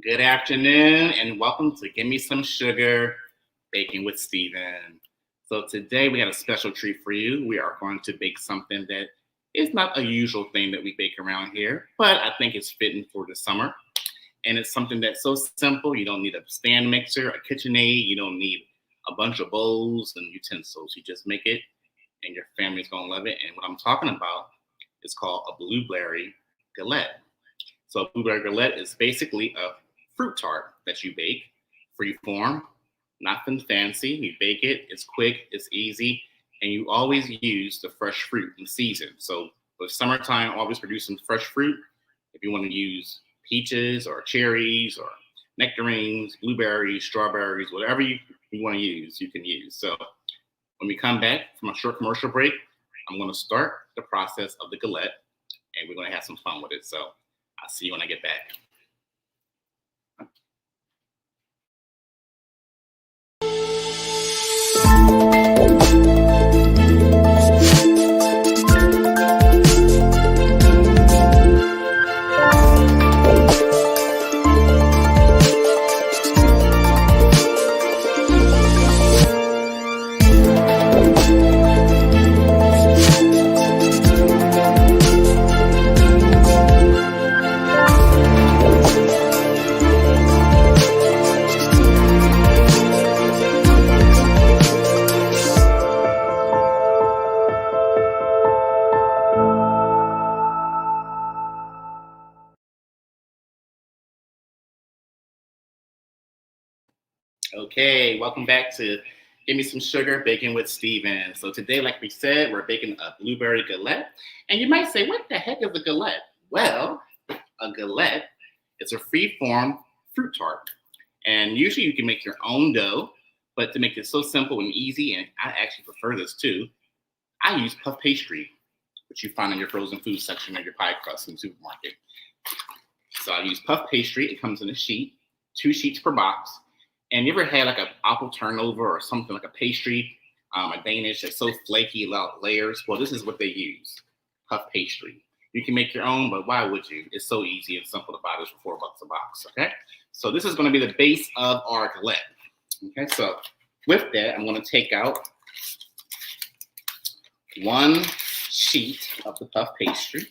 Good afternoon and welcome to Gimme Some Sugar Baking with Steven. So today we got a special treat for you. We are going to bake something that is not a usual thing that we bake around here, but I think it's fitting for the summer. And it's something that's so simple. You don't need a stand mixer, a KitchenAid. You don't need a bunch of bowls and utensils. You just make it and your family's gonna love it. And what I'm talking about is called a blueberry galette. So a blueberry galette is basically a fruit tart that you bake, free form, nothing fancy. You bake it, it's quick, it's easy, and you always use the fresh fruit in season. So with summertime, always producing fresh fruit. If you want to use peaches or cherries or nectarines, blueberries, strawberries, whatever you want to use, you can use. So when we come back from a short commercial break, I'm going to start the process of the galette, and we're going to have some fun with it. So I'll see you when I get back. Okay, welcome back to Give Me Some Sugar Baking with Steven. So today, like we said, we're baking a blueberry galette. And you might say, what the heck is a galette? Well, a galette is a free-form fruit tart. And usually you can make your own dough, but to make it so simple and easy, and I actually prefer this too, I use puff pastry, which you find in your frozen food section of your pie crust in the supermarket. So I use puff pastry. It comes in a sheet, 2 sheets per box. And you ever had like an apple turnover or something like a pastry, a Danish that's so flaky, layers? Well, this is what they use, puff pastry. You can make your own, but why would you? It's so easy and simple to buy this for $4 a box, okay? So this is gonna be the base of our galette, okay? So with that, I'm gonna take out 1 sheet of the puff pastry.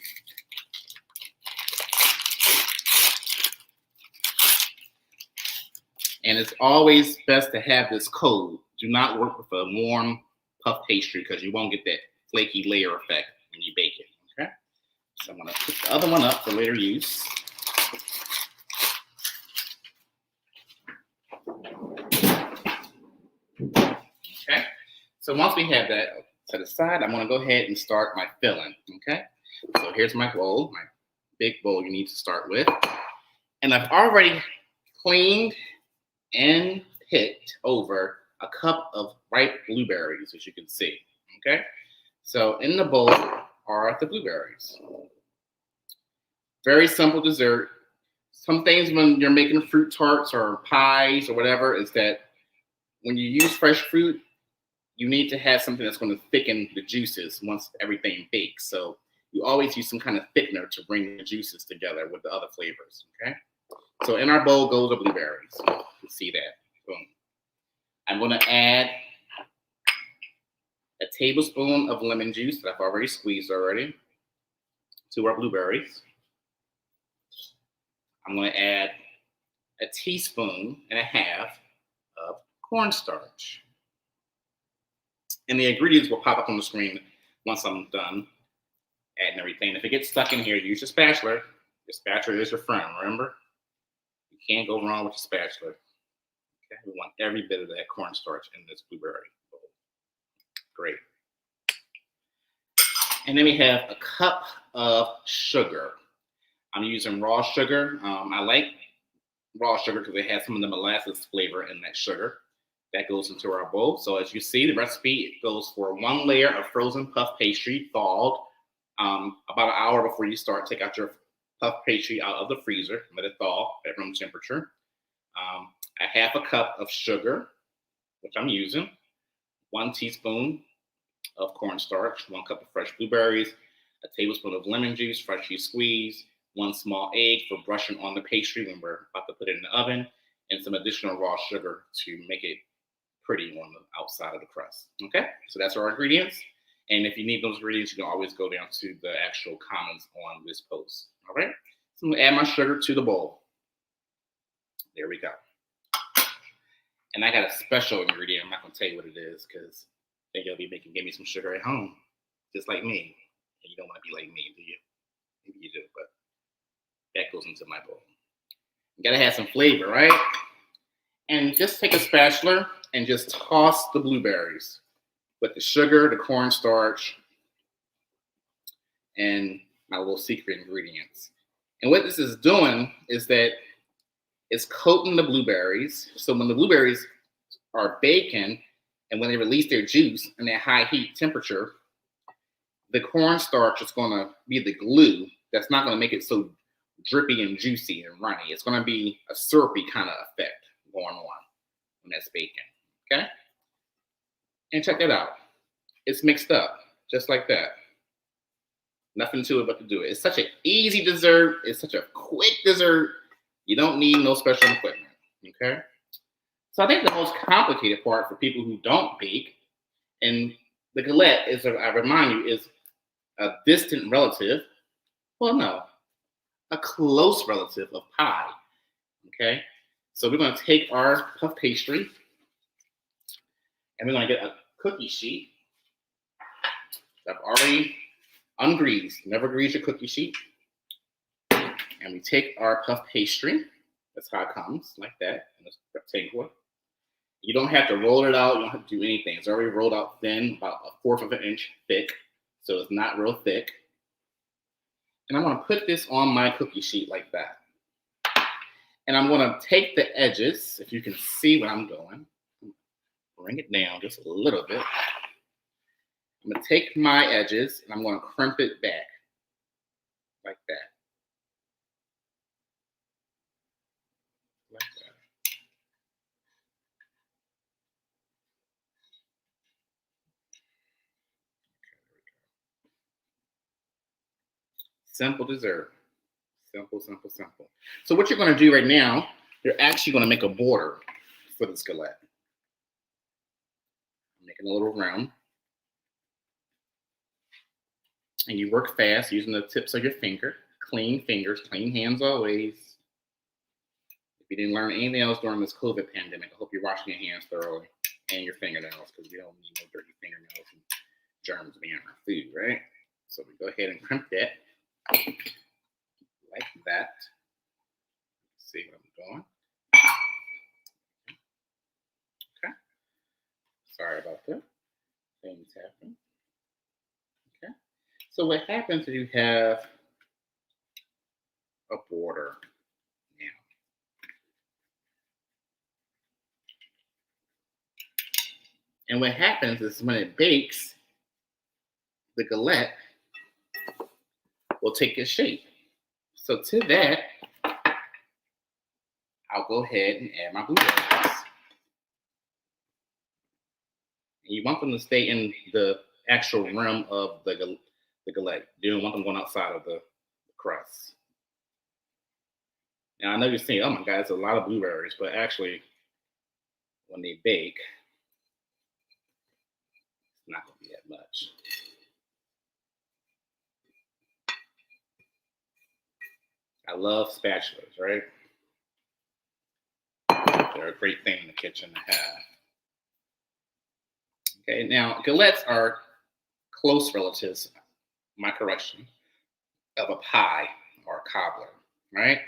And it's always best to have this cold. Do not work with a warm puff pastry because you won't get that flaky layer effect when you bake it, okay? So I'm gonna put the other one up for later use. Okay, so once we have that set aside, I'm gonna go ahead and start my filling, okay? So here's my bowl, my big bowl you need to start with. And I've already cleaned and picked over a cup of ripe blueberries, as you can see, okay? So in the bowl are the blueberries. Very simple dessert. Some things when you're making fruit tarts or pies or whatever is that when you use fresh fruit, you need to have something that's going to thicken the juices once everything bakes. So you always use some kind of thickener to bring the juices together with the other flavors, okay? So in our bowl goes the blueberries. You can see that. Boom. I'm going to add a tablespoon of lemon juice that I've already squeezed already to our blueberries. I'm going to add a teaspoon and a half of cornstarch. And the ingredients will pop up on the screen once I'm done adding everything. If it gets stuck in here, use your spatula. Your spatula is your friend, remember? You can't go wrong with your spatula. Okay, we want every bit of that cornstarch in this blueberry bowl. Great. And then we have a cup of sugar. I'm using raw sugar. I like raw sugar because it has some of the molasses flavor in that sugar. That goes into our bowl. So as you see, the recipe goes for 1 layer of frozen puff pastry, thawed. About an hour before you start, take out your puff pastry out of the freezer, let it thaw at room temperature. A half a cup of sugar, which I'm using, 1 teaspoon of cornstarch, 1 cup of fresh blueberries, a tablespoon of lemon juice, freshly squeezed, 1 small egg for brushing on the pastry when we're about to put it in the oven, and some additional raw sugar to make it pretty on the outside of the crust. Okay, so that's our ingredients. And if you need those ingredients, you can always go down to the actual comments on this post. All right, so I'm gonna add my sugar to the bowl. There we go. And I got a special ingredient. I'm not gonna tell you what it is because then you'll be making Gimme Some Sugar at home, just like me. And you don't want to be like me, do you? Maybe you do, but that goes into my bowl. You gotta have some flavor, right? And just take a spatula and just toss the blueberries with the sugar, the cornstarch, and my little secret ingredients. And what this is doing is that it's coating the blueberries. So when the blueberries are baking and when they release their juice in that high heat temperature, the cornstarch is going to be the glue that's not going to make it so drippy and juicy and runny. It's going to be a syrupy kind of effect going on when that's baking. Okay? And check that out. It's mixed up just like that. Nothing to it but to do it. It's such an easy dessert. It's such a quick dessert. You don't need no special equipment. Okay? So I think the most complicated part for people who don't bake, and the galette is, I remind you, is a distant relative. Well, no, a close relative of pie. Okay? So we're going to take our puff pastry and we're going to get a cookie sheet. I've already ungreased. Never grease your cookie sheet. And we take our puff pastry. That's how it comes, like that, in this rectangle. You don't have to roll it out. You don't have to do anything. It's already rolled out thin, about 1/4 of an inch thick. So it's not real thick. And I'm going to put this on my cookie sheet like that. And I'm going to take the edges, if you can see what I'm doing. Bring it down just a little bit. I'm going to take my edges and I'm going to crimp it back like that. Like that. Simple dessert. Simple, simple, simple. So what you're going to do right now, you're actually going to make a border for this galette. Making a little round. And you work fast using the tips of your finger. Clean fingers, clean hands always. If you didn't learn anything else during this COVID pandemic, I hope you're washing your hands thoroughly and your fingernails because we don't need no dirty fingernails and germs being on our food, right? So we go ahead and crimp that like that. Let's see what I'm doing. Okay. Sorry about that. Things happen. Okay. So what happens is you have a border now. And what happens is when it bakes, the galette will take its shape. So to that, I'll go ahead and add my blueberries. And you want them to stay in the actual rim of the galette. You don't want them going outside of the crust. Now I know you're saying, oh my God, it's a lot of blueberries, but actually when they bake, it's not going to be that much. I love spatulas, right? They're a great thing in the kitchen to have. Okay, now galettes are close relatives, my correction, of a pie or a cobbler, right?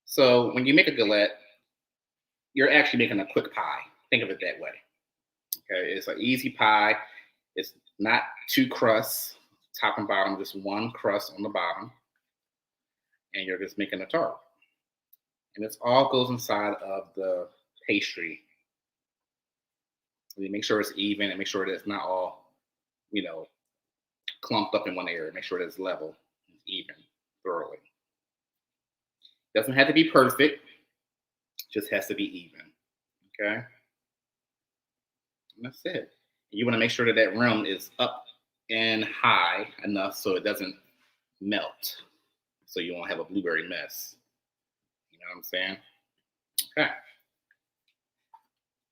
So when you make a galette, you're actually making a quick pie. Think of it that way. Okay, it's an easy pie. It's not two crusts, top and bottom, just one crust on the bottom. And you're just making a tart. And this all goes inside of the pastry. You make sure it's even and make sure that it's not all, clumped up in one area. Make sure that it's level, even, thoroughly. Doesn't have to be perfect, just has to be even. Okay? And that's it. You want to make sure that that rim is up and high enough so it doesn't melt. so you won't have a blueberry mess. You know what I'm saying? Okay.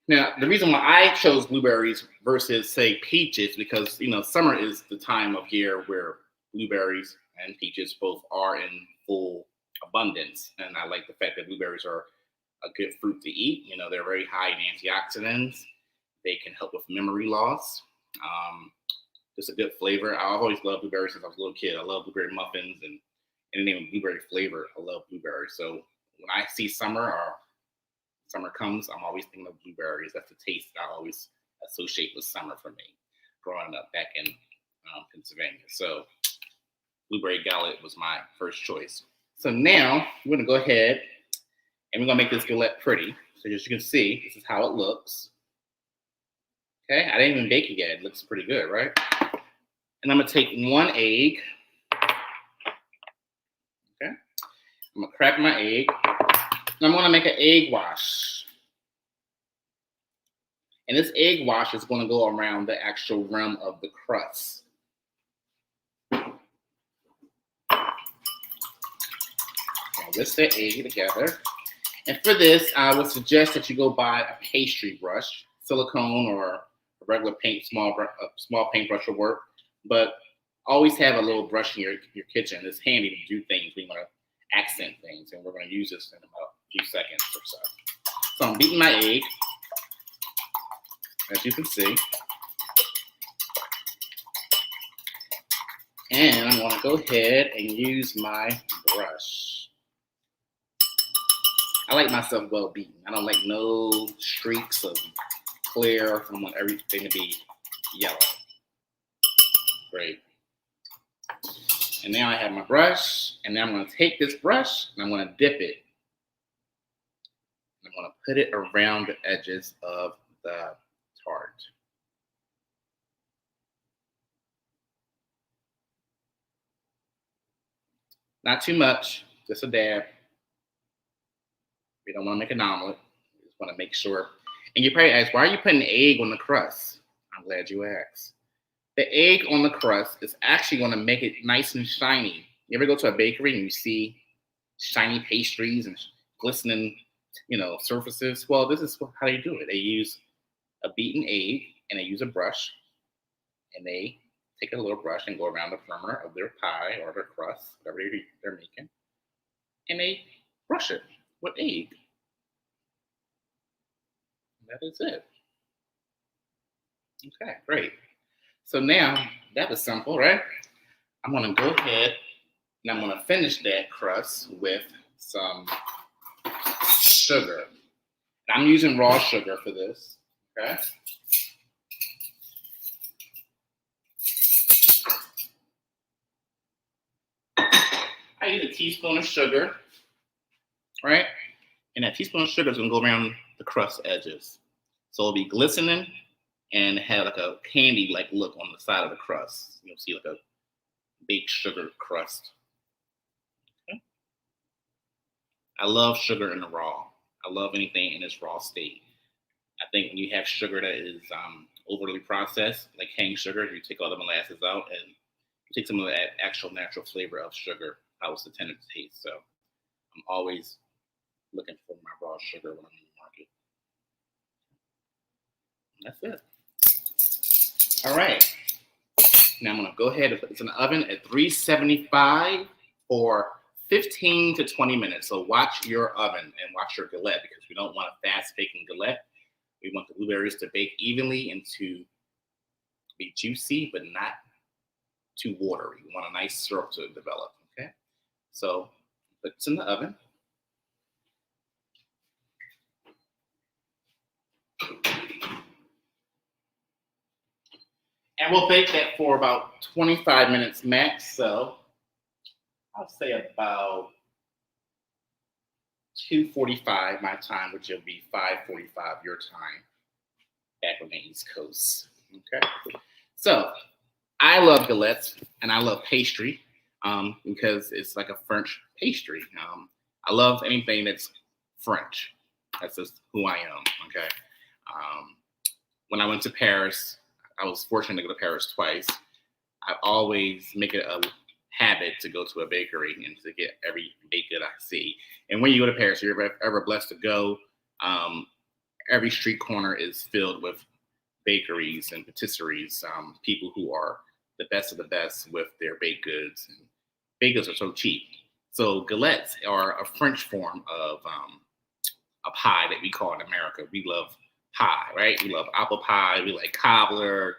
Now, the reason why I chose blueberries versus, say, peaches, because, summer is the time of year where blueberries and peaches both are in full abundance. And I like the fact that blueberries are a good fruit to eat. They're very high in antioxidants. They can help with memory loss. Just a good flavor. I always loved blueberries since I was a little kid. I love blueberry muffins and anything with blueberry flavor. I love blueberries. So when I see summer comes, I'm always thinking of blueberries. That's the taste that I always associate with summer for me, growing up back in Pennsylvania. So Blueberry Galette was my first choice. So now we're gonna go ahead and we're gonna make this galette pretty. So as you can see, this is how it looks. Okay, I didn't even bake it yet. It looks pretty good, right? And I'm gonna take 1 egg. Okay, I'm gonna crack my egg. And I'm gonna make an egg wash. And this egg wash is gonna go around the actual rim of the crust. Whisk the egg together. And for this, I would suggest that you go buy a pastry brush, silicone or a regular small paintbrush will work. But always have a little brush in your kitchen. It's handy to do things when you want to accent things. And we're going to use this in about a few seconds or so. So I'm beating my egg, as you can see. And I'm going to go ahead and use my brush. I like myself well beaten. I don't like no streaks of clear. I want everything to be yellow. Great. And now I have my brush, and now I'm going to take this brush and I'm going to dip it. I'm going to put it around the edges of the tart. Not too much, just a dab. We don't want to make an omelet. We just want to make sure. And you probably ask, why are you putting egg on the crust? I'm glad you asked. The egg on the crust is actually going to make it nice and shiny. You ever go to a bakery and you see shiny pastries and glistening, surfaces? Well, this is how they do it. They use a beaten egg and they use a brush, and they take a little brush and go around the perimeter of their pie or their crust, whatever they're making, and they brush it with egg. And that is it. Okay, great. So now that was simple, right? I'm gonna go ahead and I'm gonna finish that crust with some sugar. I'm using raw sugar for this, okay? I use a teaspoon of sugar, right? And that teaspoon of sugar is gonna go around the crust edges. So it'll be glistening and have like a candy-like look on the side of the crust. You'll see like a baked sugar crust. Okay. I love sugar in the raw. I love anything in its raw state. I think when you have sugar that is overly processed, like cane sugar, you take all the molasses out and you take some of that actual natural flavor of sugar, how it's intended to taste. So I'm always looking for my raw sugar when I'm in the market. That's it. All right. Now I'm going to go ahead and put this in the oven at 375 for 15 to 20 minutes. So watch your oven and watch your galette, because we don't want a fast baking galette. We want the blueberries to bake evenly and to be juicy, but not too watery. We want a nice syrup to develop, okay? So put this in the oven. And we'll bake that for about 25 minutes max. So I'll say about 2:45 my time, which will be 5:45 your time back on the East Coast. Okay. So I love galettes and I love pastry because it's like a French pastry. I love anything that's French. That's just who I am. Okay. When I went to Paris, I was fortunate to go to Paris twice. I always make it a habit to go to a bakery and to get every baked good I see. And when you go to Paris, you're ever blessed to go. Um, every street corner is filled with bakeries and patisseries, people who are the best of the best with their baked goods. And baked goods are so cheap. So galettes are a French form of a pie that we call in America. We love pie, right? We love apple pie. We like cobbler.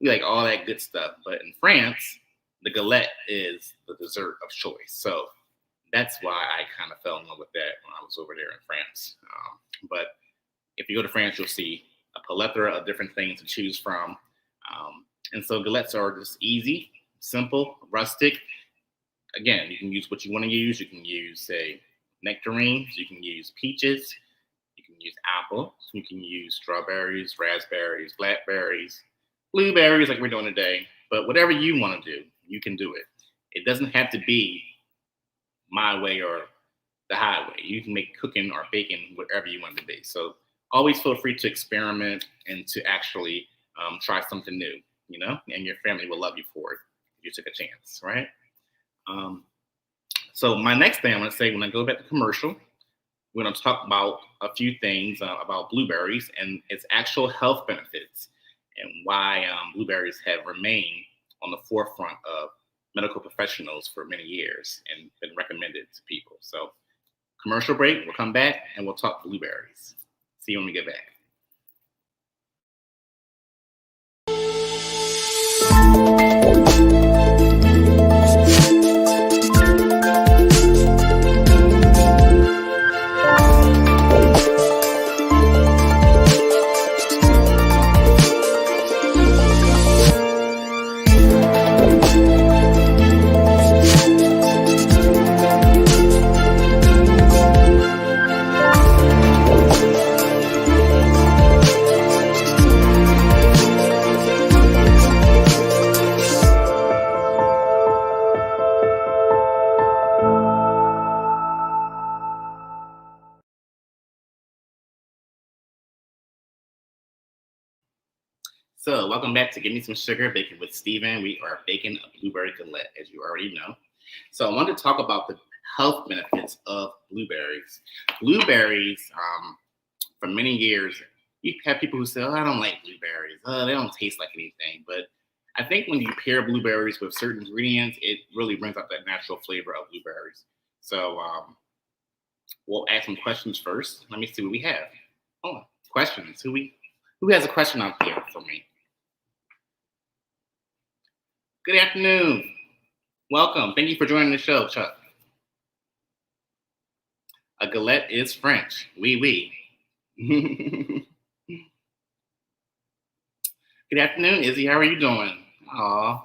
We like all that good stuff. But in France, the galette is the dessert of choice. So that's why I kind of fell in love with that when I was over there in France. But if you go to France, you'll see a plethora of different things to choose from. And so galettes are just easy, simple, rustic. Again, you can use what you want to use. You can use, say, nectarines. You can use peaches. You can use apples. You can use strawberries, raspberries, blackberries, blueberries, like we're doing today. But whatever you want to do, you can do it. It doesn't have to be my way or the highway. You can make cooking or baking whatever you want it to be. So always feel free to experiment and to actually try something new, and your family will love you for it if you took a chance, right? So my next thing I'm going to say, when I go back to commercial, we're going to talk about a few things about blueberries and its actual health benefits and why blueberries have remained on the forefront of medical professionals for many years and been recommended to people. So commercial break, we'll come back and we'll talk blueberries. See you when we get back. So welcome back to Gimme Some Sugar Baking with Steven. We are baking a blueberry galette, as you already know. So I wanted to talk about the health benefits of blueberries. Blueberries, for many years, you have people who say, "Oh, I don't like blueberries. Oh, they don't taste like anything." But I think when you pair blueberries with certain ingredients, it really brings out that natural flavor of blueberries. So we'll ask some questions first. Let me see what we have. Oh, questions. Who has a question out there for me? Good afternoon. Welcome. Thank you for joining the show, Chuck. A galette is French. Oui, oui. Good afternoon, Izzy. How are you doing? Aw.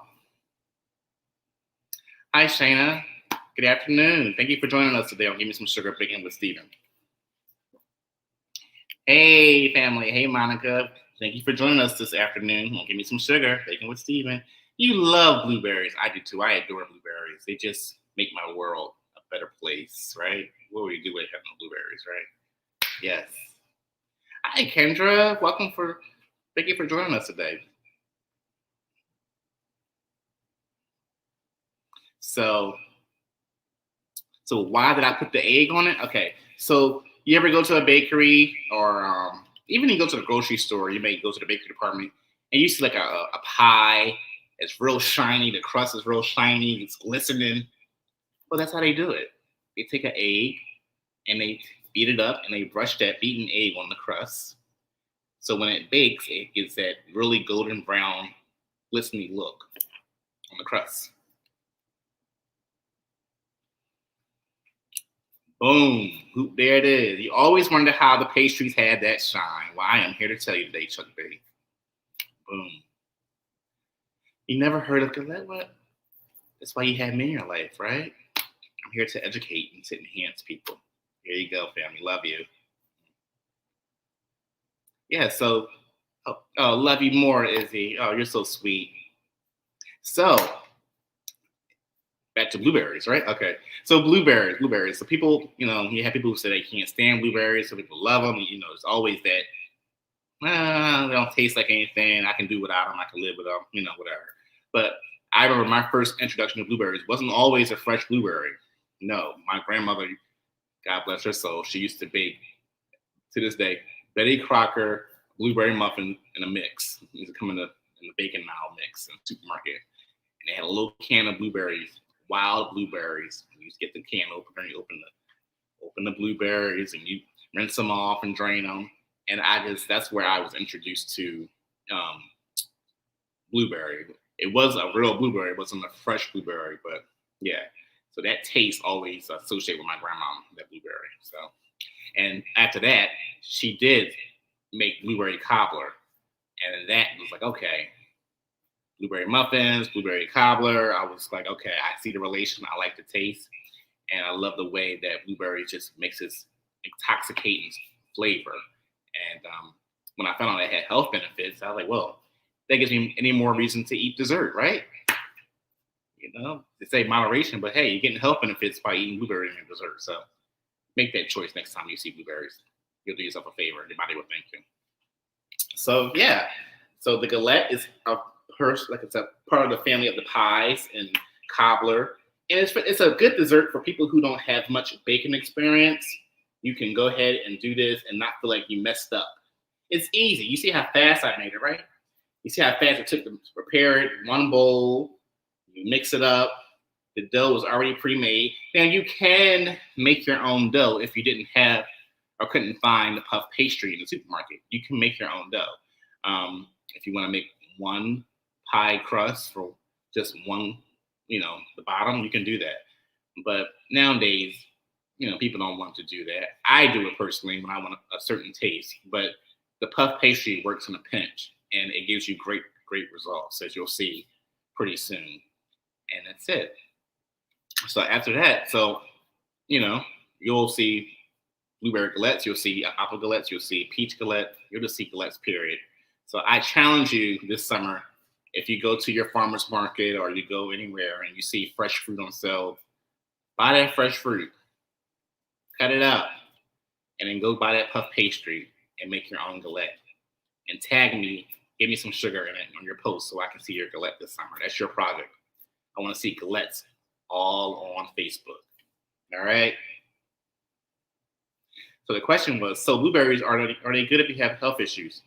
Hi, Shayna. Good afternoon. Thank you for joining us today on Give Me Some Sugar Baking with Steven. Hey, family. Hey, Monica. Thank you for joining us this afternoon on Give Me Some Sugar Baking with Steven. You love blueberries. I do too. I adore blueberries. They just make my world a better place, right? What would we do with having blueberries, right? Yes. Hi, Kendra. Thank you for joining us today. So why did I put the egg on it? Okay. So you ever go to a bakery or even you go to the grocery store, you may go to the bakery department and you see like a pie. It's real shiny. The crust is real shiny. It's glistening. Well, that's how they do it. They take an egg and they beat it up and they brush that beaten egg on the crust. So when it bakes, it gives that really golden brown, glistening look on the crust. Boom. There it is. You always wonder how the pastries had that shine. Well, I am here to tell you today, Chuck B. Boom. You never heard of galette? What? That's why you have me in your life, right? I'm here to educate and to enhance people. Here you go, family. Love you. Yeah, so, love you more, Izzy. Oh, you're so sweet. So, back to blueberries, right? Okay. So blueberries. So people, you have people who say they can't stand blueberries. Some people love them. It's always that, they don't taste like anything. I can do without them. I can live without them, whatever. But I remember my first introduction to blueberries wasn't always a fresh blueberry. No, my grandmother, God bless her soul, she used to bake, to this day, Betty Crocker blueberry muffin in a mix. It used to come in the bacon mile mix in the supermarket. And they had a little can of blueberries, wild blueberries. You just get the can opener, you open the blueberries, and you rinse them off and drain them. And that's where I was introduced to um, blueberry. It was a real blueberry, it wasn't a fresh blueberry, but yeah. So that taste always associated with my grandma, that blueberry. So, and after that, she did make blueberry cobbler, and that was like, okay, blueberry muffins, blueberry cobbler. I was like, okay, I see the relation. I like the taste, and I love the way that blueberry just makes this intoxicating flavor. And when I found out it had health benefits, I was like, well, that gives me any more reason to eat dessert, right? You know, they say moderation, but hey, you're getting health benefits by eating blueberry in your dessert. So make that choice next time you see blueberries. You'll do yourself a favor. Your body will thank you. So yeah, so the galette is like it's a part of the family of the pies and cobbler, and it's a good dessert for people who don't have much baking experience. You can go ahead and do this and not feel like you messed up. It's easy. You see how fast I made it, right? You see how fast it took to prepare it. One bowl, you mix it up. The dough is already pre-made. Now you can make your own dough if you didn't have or couldn't find the puff pastry in the supermarket. You can make your own dough. If you want to make one pie crust for just one, the bottom, you can do that. But nowadays, people don't want to do that. I do it personally when I want a certain taste, but the puff pastry works in a pinch, and it gives you great, great results, as you'll see pretty soon. And that's it. So after that, you'll see blueberry galettes, you'll see apple galettes, you'll see peach galette, you'll just see galettes, period. So I challenge you this summer, if you go to your farmer's market or you go anywhere and you see fresh fruit on sale, buy that fresh fruit, cut it up, and then go buy that puff pastry and make your own galette. And tag me, give me some sugar in it on your post so I can see your galette this summer. That's your project. I want to see galettes all on Facebook. All right. So the question was, so blueberries, are they good if you have health issues?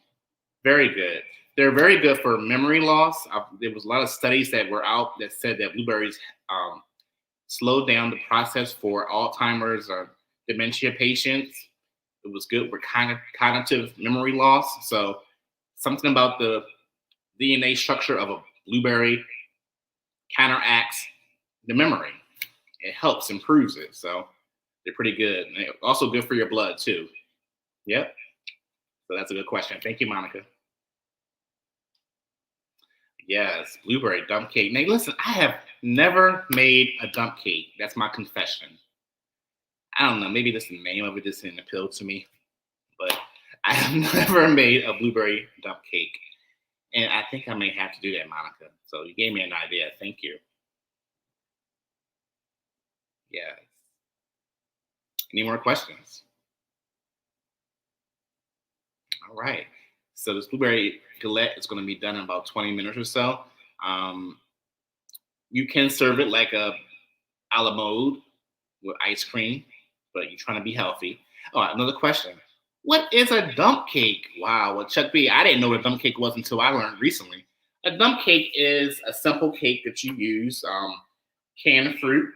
Very good. They're very good for memory loss. There was a lot of studies that were out that said that blueberries slowed down the process for Alzheimer's or dementia patients. It was good for cognitive memory loss. So something about the DNA structure of a blueberry counteracts the memory. It helps, improves it. So they're pretty good. And they're also good for your blood too. Yep. So that's a good question. Thank you, Monica. Yes, blueberry dump cake. Now listen, I have never made a dump cake. That's my confession. I don't know, maybe that's the name of it just didn't appeal to me, but I have never made a blueberry dump cake. And I think I may have to do that, Monica. So you gave me an idea. Thank you. Yeah. Any more questions? All right. So this blueberry galette is going to be done in about 20 minutes or so. You can serve it like a la mode with ice cream, but you're trying to be healthy. Oh, another question. What is a dump cake? Wow. Well, Chuck B, I didn't know what a dump cake was until I learned recently. A dump cake is a simple cake that you use canned fruit,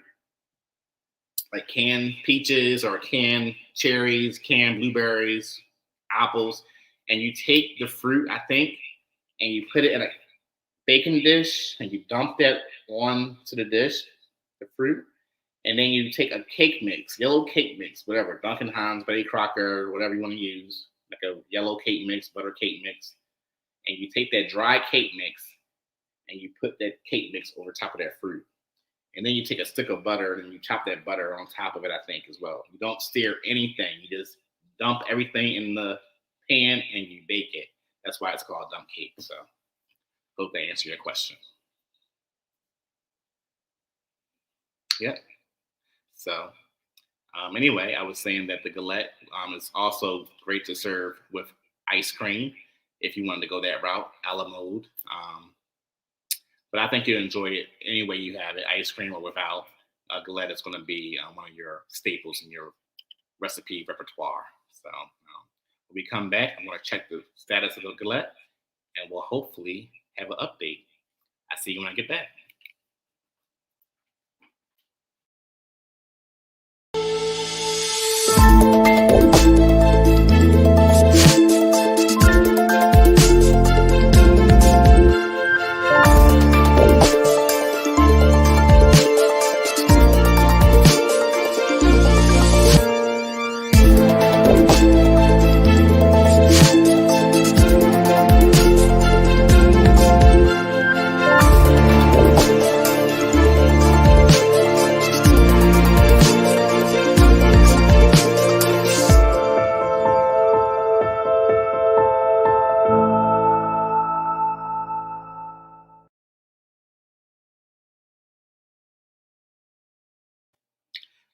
like canned peaches or canned cherries, canned blueberries, apples, and you take the fruit, I think, and you put it in a baking dish and you dump that onto the dish, the fruit, and then you take a cake mix, yellow cake mix, whatever, Duncan Hines, Betty Crocker, whatever you want to use, like a yellow cake mix, butter cake mix, and you take that dry cake mix and you put that cake mix over top of that fruit. And then you take a stick of butter and you chop that butter on top of it, I think, as well. You don't stir anything. You just dump everything in the pan and you bake it. That's why it's called dump cake. So hope that answered your question. Yep. So anyway, I was saying that the galette is also great to serve with ice cream if you wanted to go that route, a la mode. But I think you'll enjoy it any way you have it, ice cream or without. Galette is going to be one of your staples in your recipe repertoire. So when we come back, I'm going to check the status of the galette, and we'll hopefully have an update. I'll see you when I get back.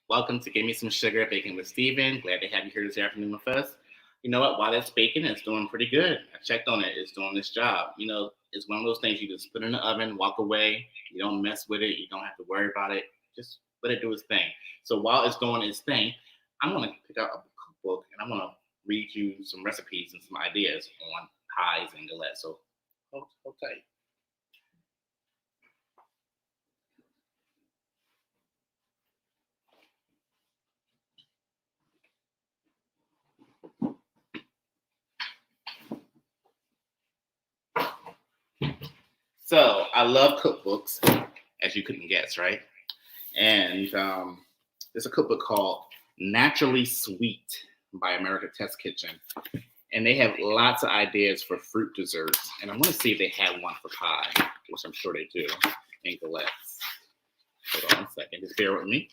Welcome to Gimme Some Sugar Baking with Steven. Glad to have you here this afternoon with us. You know what? While it's baking, it's doing pretty good. I checked on it. It's doing its job. You know, it's one of those things you just put in the oven, walk away. You don't mess with it. You don't have to worry about it. Just let it do its thing. So while it's doing its thing, I'm going to pick out a cookbook and I'm going to read you some recipes and some ideas on pies and galettes. So hold tight. So I love cookbooks, as you couldn't guess, right? And there's a cookbook called Naturally Sweet by America Test Kitchen. And they have lots of ideas for fruit desserts. And I want to see if they have one for pie, which I'm sure they do, and galettes. Hold on a second, just bear with me.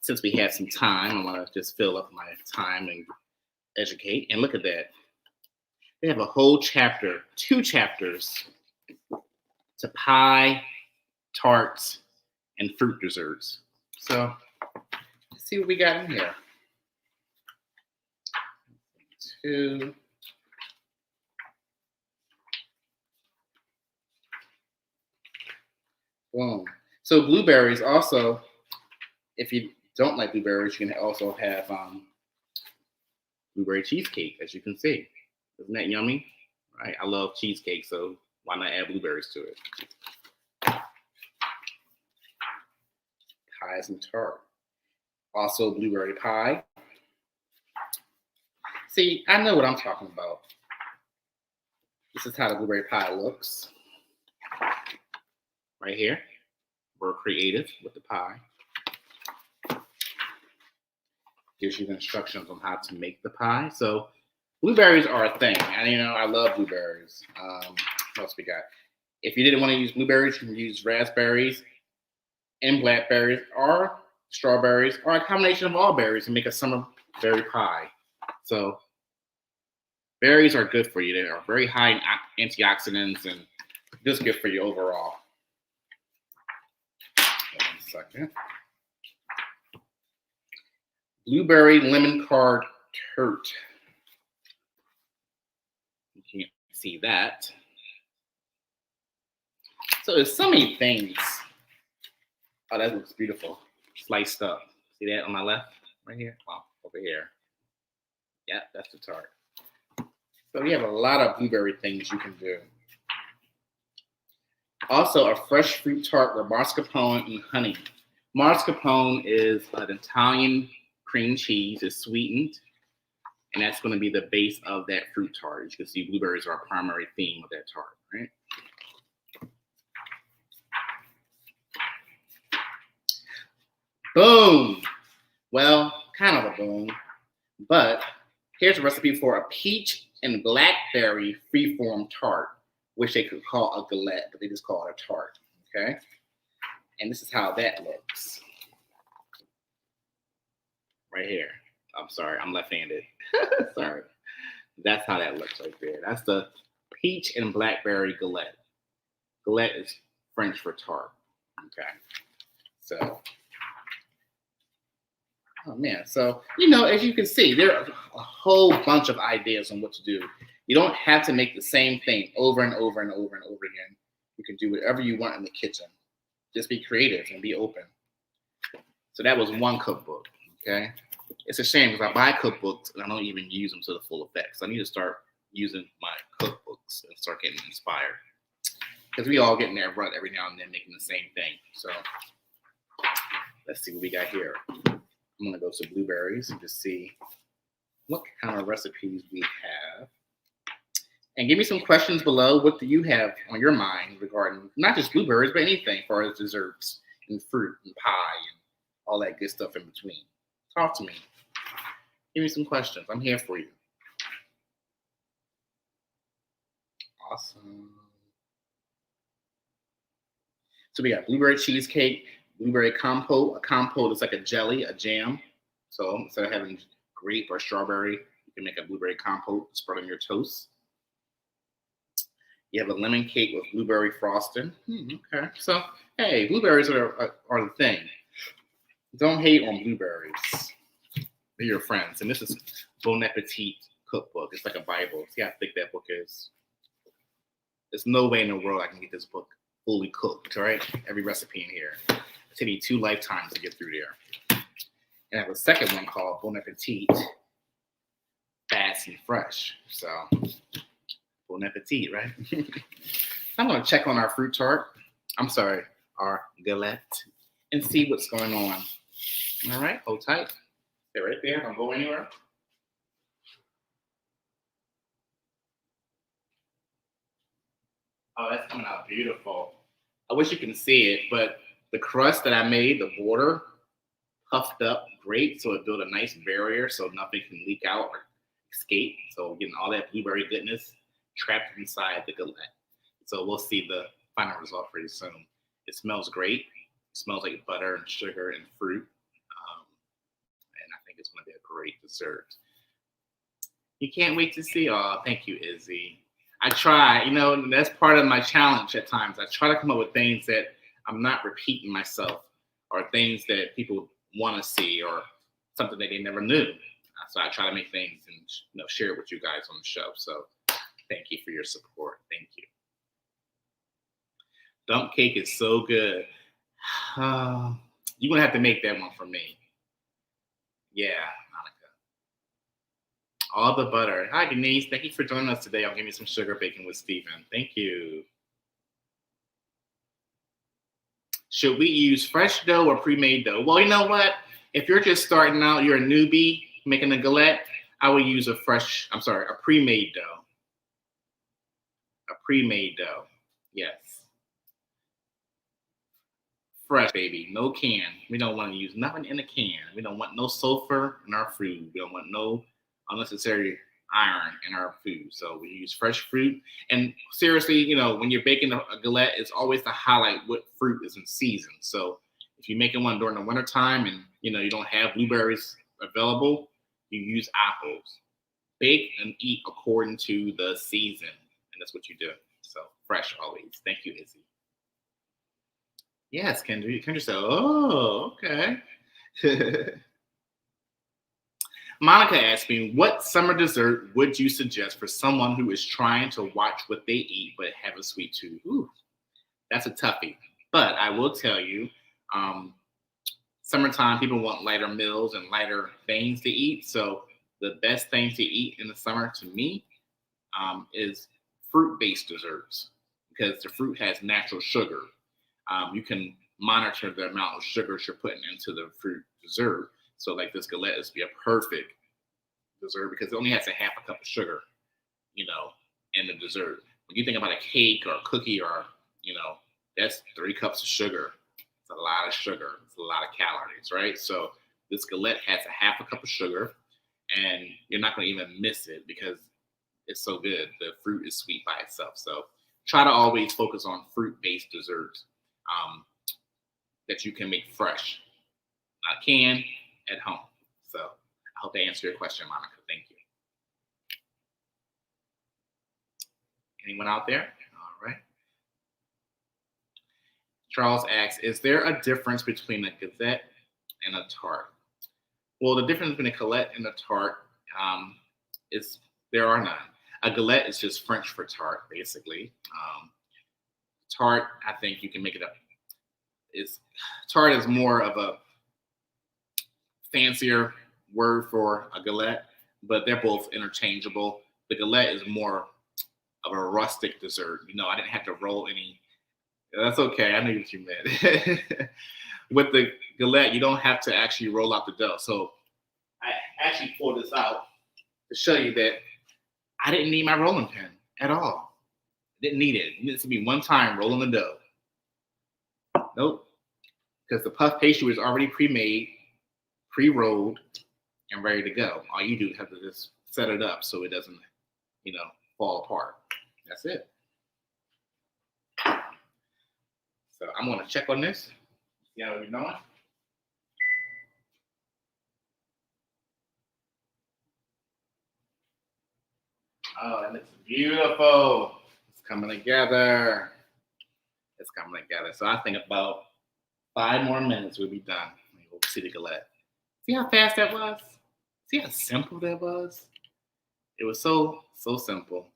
Since we have some time, I want to just fill up my time and educate. And look at that. They have a whole chapter, 2 chapters, to pie, tarts, and fruit desserts. So let's see what we got in here. 2. Boom. So blueberries also, if you don't like blueberries, you can also have blueberry cheesecake, as you can see. Isn't that yummy? Right? I love cheesecake, so why not add blueberries to it? Pies and tart. Also blueberry pie. See, I know what I'm talking about. This is how the blueberry pie looks. Right here. We're creative with the pie. Gives you the instructions on how to make the pie. So blueberries are a thing. And I love blueberries. What else we got? If you didn't want to use blueberries, you can use raspberries and blackberries or strawberries or a combination of all berries and make a summer berry pie. So berries are good for you. They are very high in antioxidants and just good for you overall. Hold on a second. Blueberry lemon curd tart. You can't see that. So there's so many things. Oh, that looks beautiful. Sliced up. See that on my left? Right here? Wow, over here. Yeah, that's the tart. So we have a lot of blueberry things you can do. Also, a fresh fruit tart with mascarpone and honey. Mascarpone is an Italian cream cheese. It's sweetened. And that's going to be the base of that fruit tart. As you can see, blueberries are a primary theme of that tart, right? Boom. Well, kind of a boom. But here's a recipe for a peach and blackberry freeform tart, which they could call a galette, but they just call it a tart, okay? And this is how that looks. Right here. I'm sorry, I'm left-handed. Sorry. That's how that looks right there. That's the peach and blackberry galette. Galette is French for tart, okay? So, oh man, so, as you can see, there are a whole bunch of ideas on what to do. You don't have to make the same thing over and over and over and over again. You can do whatever you want in the kitchen. Just be creative and be open. So that was one cookbook. Okay. It's a shame because I buy cookbooks and I don't even use them to the full effect. So I need to start using my cookbooks and start getting inspired. Because we all get in that rut every now and then making the same thing. So let's see what we got here. I'm going to go to blueberries and just see what kind of recipes we have. And give me some questions below. What do you have on your mind regarding not just blueberries, but anything as far as desserts and fruit and pie and all that good stuff in between? Talk to me. Give me some questions. I'm here for you. Awesome. So we got blueberry cheesecake, blueberry compote. A compote is like a jelly, a jam. So instead of having grape or strawberry, you can make a blueberry compote, spread on your toast. You have a lemon cake with blueberry frosting. Okay. So, hey, blueberries are the thing. Don't hate on blueberries. They're your friends. And this is Bon Appetit cookbook. It's like a Bible. See how thick that book is? There's no way in the world I can get this book fully cooked, all right? Every recipe in here. It's taking me 2 lifetimes to get through there. And I have a second one called Bon Appetit Fast and Fresh. So, Bon appetit, right? I'm going to check on our fruit tart. I'm sorry, our galette, and see what's going on. All right, hold tight. Stay right there. Don't go anywhere. Oh, that's coming out beautiful. I wish you can see it, but the crust that I made, the border, puffed up great, so it built a nice barrier so nothing can leak out or escape. So getting all that blueberry goodness trapped inside the galette. So we'll see the final result pretty soon. It smells great. It smells like butter and sugar and fruit. And I think it's going to be a great dessert. You can't wait to see. Oh, thank you, Izzy. I try, that's part of my challenge at times. I try to come up with things that I'm not repeating myself or things that people want to see or something that they never knew. So I try to make things and share it with you guys on the show. So thank you for your support. Thank you. Dump cake is so good. You're going to have to make that one for me. Yeah, Monica. All the butter. Hi, Denise. Thank you for joining us today on Gimme Some Suga Baking with Stephen. Thank you. Should we use fresh dough or pre-made dough? Well, you know what? If you're just starting out, you're a newbie making a galette, I would use a pre-made dough. A pre-made dough. Yes. Fresh, baby. No can. We don't want to use nothing in a can. We don't want no sulfur in our food. We don't want no unnecessary iron in our food. So we use fresh fruit. And seriously, when you're baking a galette, it's always to highlight what fruit is in season. So if you're making one during the wintertime and you don't have blueberries available, you use apples. Bake and eat according to the season. And that's what you do. So fresh always. Thank you, Izzy. Yes, Kendra. Kendra said, oh, okay. Monica asked me, what summer dessert would you suggest for someone who is trying to watch what they eat but have a sweet tooth? Ooh, that's a toughie. But I will tell you, summertime, people want lighter meals and lighter things to eat. So the best thing to eat in the summer to me is fruit-based desserts because the fruit has natural sugar. You can monitor the amount of sugars you're putting into the fruit dessert. So like this galette is be a perfect dessert because it only has a half a cup of sugar, in the dessert. When you think about a cake or a cookie or, that's 3 cups of sugar. It's a lot of sugar. It's a lot of calories, right? So this galette has a half a cup of sugar and you're not going to even miss it because it's so good. The fruit is sweet by itself. So try to always focus on fruit-based desserts that you can make fresh, not canned, at home. So I hope I answered your question, Monica. Thank you. Anyone out there? All right. Charles asks, is there a difference between a galette and a tart? Well, the difference between a galette and a tart is there are none. A galette is just French for tart, basically. Tart, I think you can make it up. It's tart is more of a fancier word for a galette, but they're both interchangeable. The galette is more of a rustic dessert. I didn't have to roll any. That's okay. I knew what you meant. With the galette, you don't have to actually roll out the dough. So I actually pulled this out to show you that I didn't need my rolling pin at all. Didn't need it. It needs to be one time rolling the dough. Nope. Because the puff pastry was already pre-made, pre-rolled, and ready to go. All you do is have to just set it up so it doesn't, fall apart. That's it. So I'm going to check on this. See how we're doing. Oh, it looks beautiful. It's coming together. It's coming together. So I think about 5 more minutes we'll be done. We'll see the galette. See how fast that was? See how simple that was? It was so simple.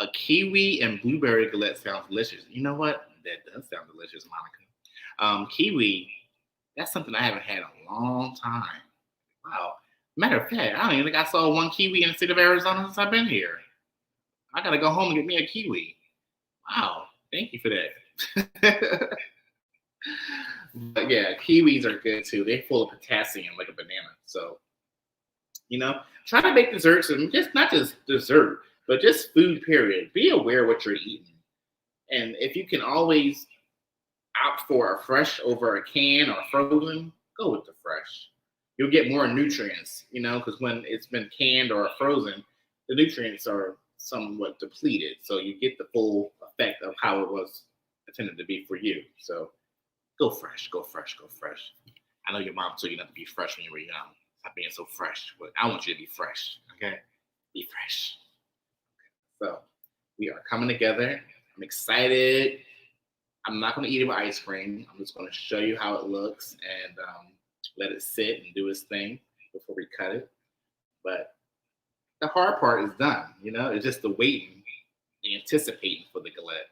A kiwi and blueberry galette sounds delicious. You know what? That does sound delicious, Monica. Kiwi, that's something I haven't had in a long time. Wow. Matter of fact, I don't even think I saw one kiwi in the state of Arizona since I've been here. I gotta go home and get me a kiwi. Wow. Thank you for that. But yeah, kiwis are good too. They're full of potassium like a banana. So, try to make desserts and just not just dessert, but just food, period. Be aware of what you're eating. And if you can always opt for a fresh over a can or frozen, go with the fresh. You'll get more nutrients, because when it's been canned or frozen, the nutrients are somewhat depleted. So you get the full effect of how it was intended to be for you. So go fresh, go fresh, go fresh. I know your mom told you not to be fresh when you were young. Stop being so fresh, but I want you to be fresh, okay? Be fresh. So we are coming together. I'm excited. I'm not going to eat it with ice cream. I'm just going to show you how it looks and let it sit and do its thing before we cut it. But the hard part is done. It's just the waiting, the anticipating for the galette.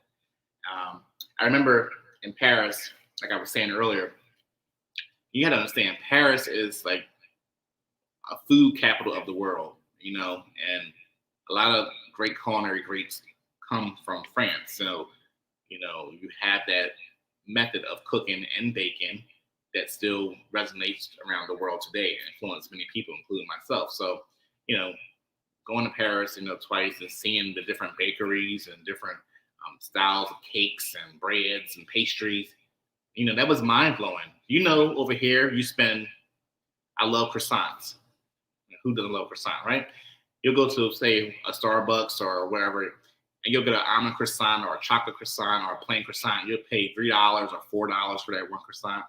I remember in Paris, like I was saying earlier, you got to understand, Paris is like a food capital of the world, and a lot of great culinary greats come from France. So, you have that method of cooking and baking that still resonates around the world today and influenced many people, including myself. So, going to Paris, twice and seeing the different bakeries and different styles of cakes and breads and pastries, that was mind blowing. Over here, I love croissants. Who doesn't love croissant, right? You'll go to, say, a Starbucks or wherever, and you'll get an almond croissant or a chocolate croissant or a plain croissant. You'll pay $3 or $4 for that one croissant.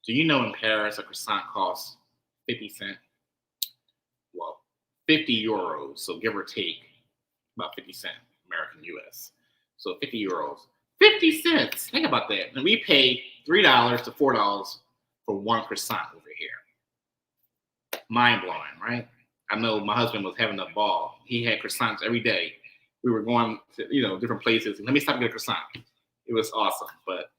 Do you know in Paris a croissant costs 50 cents? Well, 50 euros, so give or take about 50 cents American US. So 50 euros. 50 cents. Think about that. And we pay $3 to $4 for one croissant over here. Mind blowing, right? I know my husband was having a ball. He had croissants every day. We were going to, different places. Let me stop and get a croissant. It was awesome. But,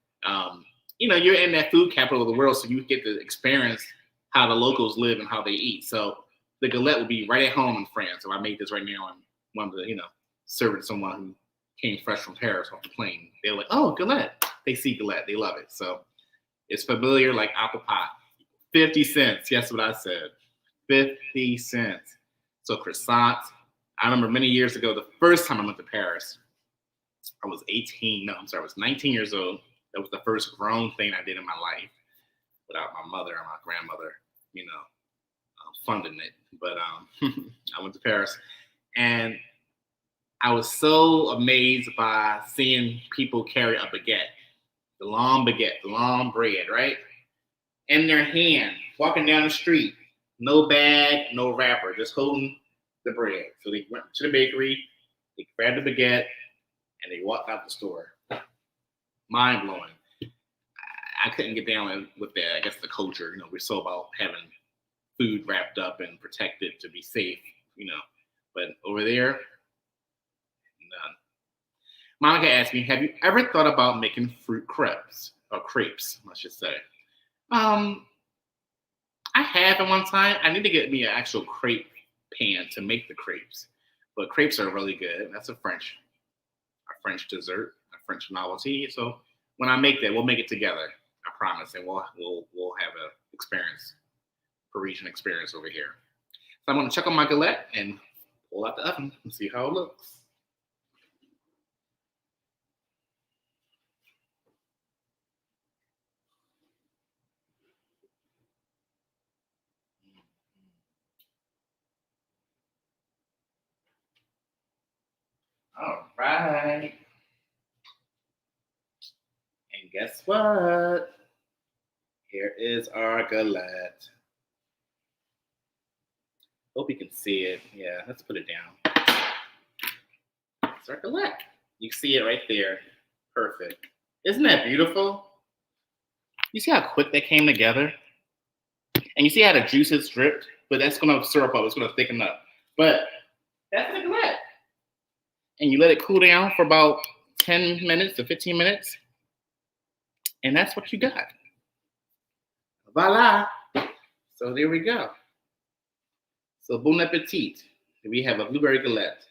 you're in that food capital of the world, so you get to experience how the locals live and how they eat. So the galette will be right at home in France. So I made this right now and wanted to, serve it to someone who came fresh from Paris off the plane. They're like, oh, galette. They see galette. They love it. So it's familiar like apple pie. 50 cents. Yes, what I said. 50 cents. So croissants. I remember many years ago, the first time I went to Paris, I was 19 years old. That was the first grown thing I did in my life without my mother and my grandmother, funding it. But I went to Paris and I was so amazed by seeing people carry a baguette, the long bread, right? In their hand, walking down the street, no bag, no wrapper, just holding the bread. So they went to the bakery, they grabbed the baguette, and they walked out the store. Mind blowing. I couldn't get down with that. I guess the culture, we're so about having food wrapped up and protected to be safe, But over there, none. Monica asked me, have you ever thought about making fruit crepes or crepes, I should say? Um, I have at one time. I need to get me an actual crepe pan to make the crepes. But crepes are really good. That's a French dessert, a French novelty. So when I make that, we'll make it together. I promise, and we'll have a experience, Parisian experience over here. So I'm gonna check on my galette and pull out the oven and see how it looks. All right. And guess what? Here is our galette. Hope you can see it. Yeah, let's put it down. It's our galette. You see it right there. Perfect. Isn't that beautiful? You see how quick that came together? And you see how the juices dripped? But that's going to syrup up. It's going to thicken up. But that's the galette. And you let it cool down for about 10 minutes to 15 minutes. And that's what you got. Voila. So there we go. So bon appetit. We have a blueberry galette.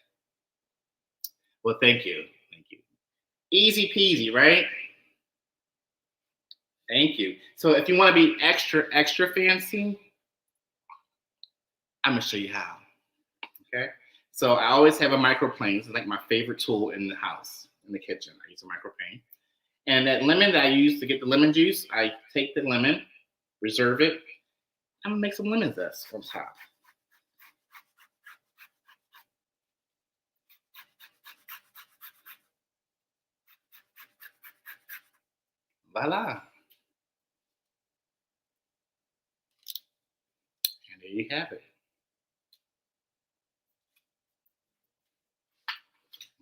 Well, thank you. Thank you. Easy peasy, right? Thank you. So if you want to be extra fancy, I'm going to show you how. Okay? So I always have a microplane. It's like my favorite tool in the house, in the kitchen. I use a microplane. And that lemon that I use to get the lemon juice, I take the lemon, reserve it. I'm going to make some lemon zest from top. Voila. And there you have it.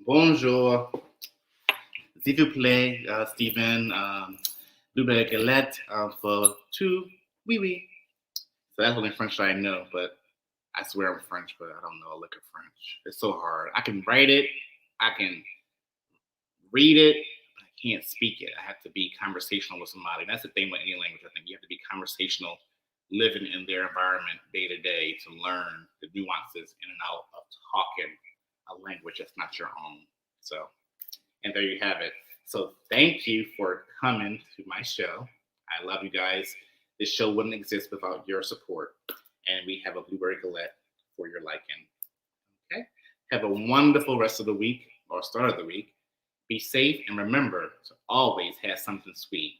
Bonjour. S'il vous plaît, Stephen, Blueberry Galette for two. Oui, oui. So that's the only French that I know, but I swear I'm French, but I don't know a lick of French. It's so hard. I can write it, I can read it, but I can't speak it. I have to be conversational with somebody. And that's the thing with any language, I think. You have to be conversational, living in their environment day to day to learn the nuances in and out of talking a language that's not your own. So, and there you have it. So thank you for coming to my show. I love you guys. This show wouldn't exist without your support. And we have a blueberry galette for your liking. Okay? Have a wonderful rest of the week or start of the week. Be safe and remember to always have something sweet.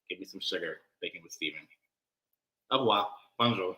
Give me some sugar, baking with Stephen. Au revoir. Bonjour.